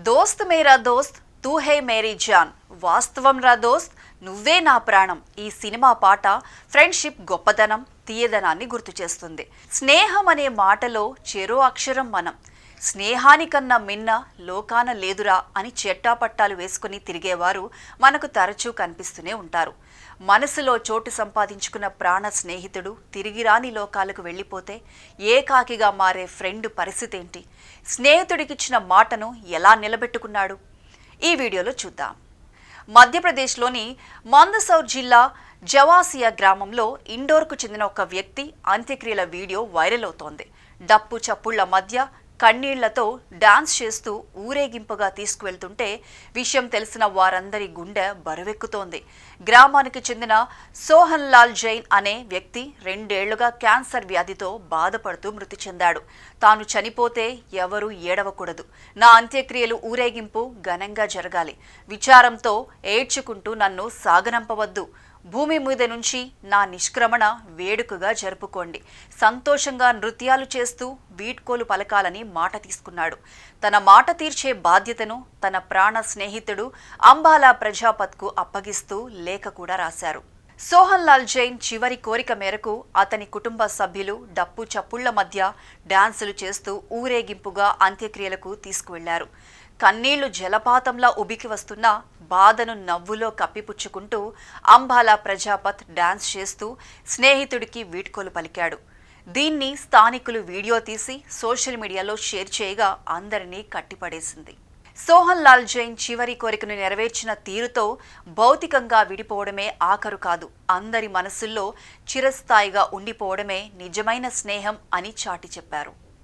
దోస్త్ మేరా దోస్త్ తూ హే మేరీ జాన్, వాస్తవం రా దోస్త్ నువ్వే నా ప్రాణం. ఈ సినిమా పాట ఫ్రెండ్షిప్ గొప్పతనం తీయదనాన్ని గుర్తు చేస్తుంది. స్నేహం అనే మాటలో చెరో అక్షరం మనం. స్నేహానికన్నా మిన్న లోకాన లేదురా అని చెట్టాపట్టాలు వేసుకుని తిరిగేవారు మనకు తరచూ కనిపిస్తూనే ఉంటారు. మనసులో చోటు సంపాదించుకున్న ప్రాణ స్నేహితుడు తిరిగి రాని లోకాలకు వెళ్ళిపోతే ఏకాకిగా మారే ఫ్రెండ్ పరిస్థితి ఏంటి? స్నేహితుడికిచ్చిన మాటను ఎలా నిలబెట్టుకున్నాడు? ఈ వీడియోలో చూద్దాం. మధ్యప్రదేశ్లోని మందసౌర్ జిల్లా జవాసియా గ్రామంలో ఇండోర్కు చెందిన ఒక వ్యక్తి అంత్యక్రియల వీడియో వైరల్ అవుతోంది. డప్పు చప్పుళ్ల మధ్య కన్నీళ్లతో డాన్స్ చేస్తూ ఊరేగింపుగా తీసుకువెళ్తుంటే విషయం తెలిసిన వారందరి గుండె బరువెక్కుతోంది. గ్రామానికి చెందిన సోహన్ లాల్ జైన్ అనే వ్యక్తి 2 ఏళ్లుగా క్యాన్సర్ వ్యాధితో బాధపడుతూ మృతి చెందాడు. తాను చనిపోతే ఎవరూ ఏడవకూడదు, నా అంత్యక్రియలు ఊరేగింపు ఘనంగా జరగాలి, విచారంతో ఏడ్చుకుంటూ నన్ను సాగనంపవద్దు, భూమి మీద నుంచి నా నిష్క్రమణ వేడుకగా జరుపుకోండి, సంతోషంగా నృత్యాలు చేస్తూ వీడ్కోలు పలకాలని మాట తీసుకున్నాడు. తన మాట తీర్చే బాధ్యతను తన ప్రాణ స్నేహితుడు అంబాలా ప్రజాపత్కు అప్పగిస్తూ లేఖ కూడా రాశారు. సోహన్ లాల్ జైన్ చివరి కోరిక మేరకు అతని కుటుంబ సభ్యులు డప్పు చప్పుళ్ల మధ్య డాన్సులు చేస్తూ ఊరేగింపుగా అంత్యక్రియలకు తీసుకువెళ్లారు. కన్నీళ్లు జలపాతంలా ఉబికి వస్తున్న బాధను నవ్వులో కప్పిపుచ్చుకుంటూ అంబాలా ప్రజాపత్ డాన్స్ చేస్తూ స్నేహితుడికి వీడ్కోలు పలికాడు. దీన్ని స్థానికులు వీడియో తీసి సోషల్ మీడియాలో షేర్ చేయగా అందరినీ కట్టిపడేసింది. సోహన్ లాల్ జైన్ చివరి కోరికను నెరవేర్చిన తీరుతో భౌతికంగా విడిపోవడమే ఆఖరు కాదు, అందరి మనసుల్లో చిరస్థాయిగా ఉండిపోవడమే నిజమైన స్నేహం అని చాటి చెప్పారు.